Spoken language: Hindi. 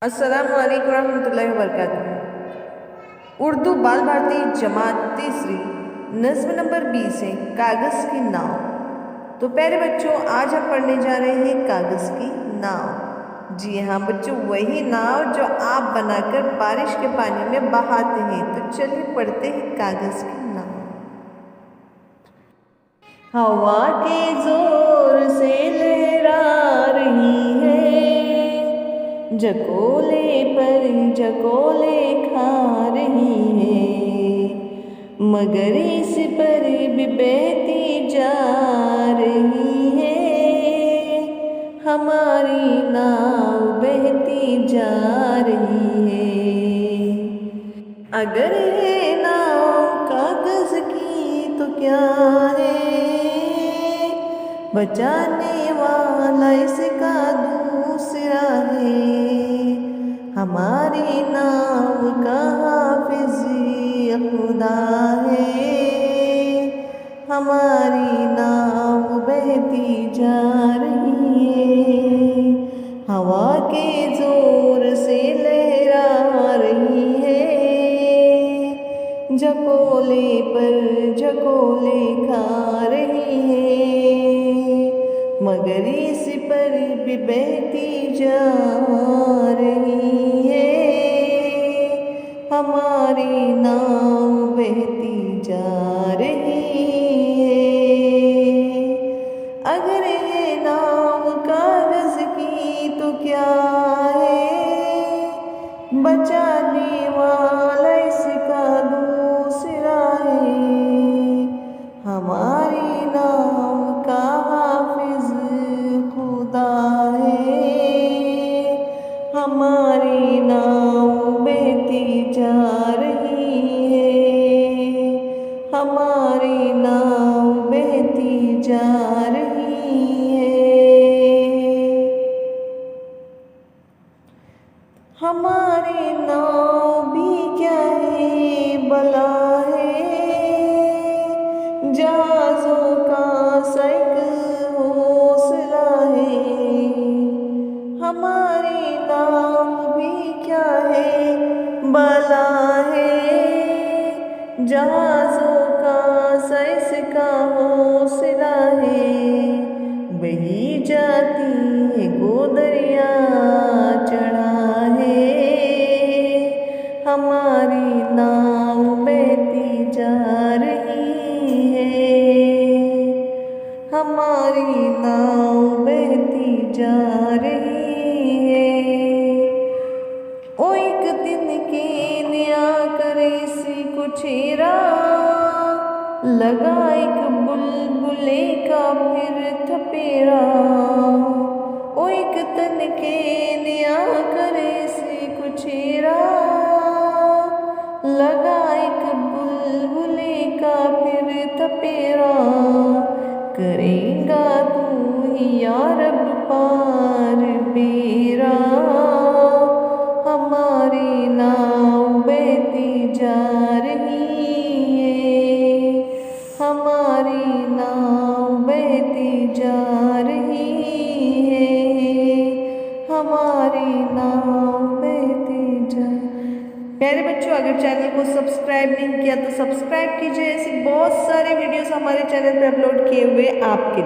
अस्सलाम वालेकुम रहमतुल्लाहि व बरकातुहू। उर्दू बाल भारती जमात तीसरी नज़्म नंबर 20 है कागज़ की नाव। तो प्यारे बच्चों, आज हम पढ़ने जा रहे हैं कागज़ की नाव। जी हाँ बच्चों, वही नाव जो आप बनाकर बारिश के पानी में बहाते हैं। तो चलिए पढ़ते हैं कागज़ की नाव। हवा के जोर से लहरा रही है, जकोले पर जकोले खा रही है, मगर इस पर भी बहती जा रही है, हमारी नाव बहती जा रही है। अगर है नाव कागज़ की तो क्या है, बचाने वाला इसका दूसरा है, हमारी नाव का हाफिज़ खुदा है, हमारी नाव बहती जा रही है, हवा के जोर से लहरा रही है, झकोले पर झकोले खा रही है, मगर इस पर भी बहती जा रही है, हमारी नाव बहती जा रही है। अगर ये नाव कागज़ की तो क्या है, बचाने वाला इसका दूसरा है, हमारी नाव का हाफिज़ खुदा है, हमारी नाव बहती जा रही है, हमारी नाव बहती जा रही है। हमारी नाव भी क्या है बला है, जहाज़ों का सैक हौसला है, हमारी नाव भी क्या है बला है, जहाज़ों का सैस का हौसला है, बही जाती है गोदरिया चढ़ा है, हमारी नाव बहती जा रही है, हमारी नाव बहती जा रही है। ओ एक दिन के नया करे सी कुछ लगा एक बुलबुले का फिर थपेरा, ओ एक तन के नया करे सी कुछ लगा एक बुलबुले का फिर थपेरा, करेगा तू ही या रब पार बेरा, हमारी नाव बहती जा रही है, हमारी नाव बहती जा रही है, हमारी नाव बहती जा। प्यारे बच्चों, अगर चैनल को सब्सक्राइब नहीं किया तो सब्सक्राइब कीजिए। ऐसी बहुत सारे वीडियोस हमारे चैनल पर अपलोड किए हुए आपके लिए।